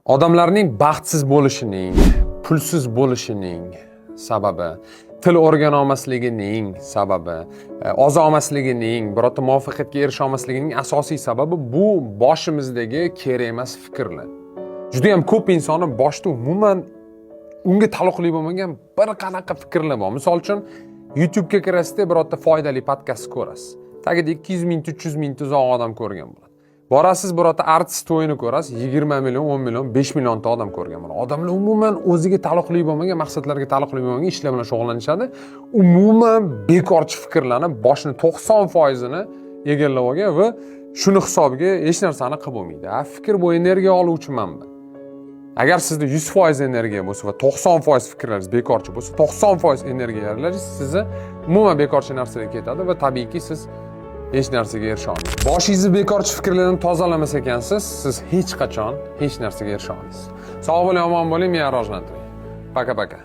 Odamlarning baxtsiz bo'lishining, pulsiz bo'lishining sababi, til o'rgana olmasligining sababi, oza olmasligining, birorta muvaffaqiyatga erisha olmasligining asosiy sababi bu boshimizdagi kerak emas fikrlar. Juda ham ko'p insonni boshda umuman unga taalluqli bo'lmagan bir qanaqa fikrlar bor. Misol uchun, YouTube ga kirasizda birorta foydali podkast ko'rasiz. Tagida 200 ming, 300 ming uzoq odam ko'rgan bo'ladi. Borasiz birorta artist to'yini ko'rasiz, 20 million, 10 million, 5 millionta odam ko'rgan bo'ladi. Odamlar umuman o'ziga taalluqli bo'lmagan, maqsadlarga taalluqli bo'lmagan ishlar bilan shug'ullanishadi. Umuman bekorchi fikrlarni boshini 90%ni egallab olgan va shuni hisobiga hech narsani qilib bo'lmaydi. Fikr bu energiya oluvchi manba. Agar sizda 100% energiya bo'lsa va 90% fikrlaringiz bekorchi bo'lsa, 90% energiyalaringiz sizni umuman bekorchi narsalarga ketadi va tabiiyki siz hech narsaga erisha olmaysiz. Boshingizni bekorchi fikrlardan tozalamas ekansiz, siz hech qachon hech narsaga erisha olmaysiz. Sog' bo'ling, omon bo'ling, meni rivojlantiring. Paka-paka.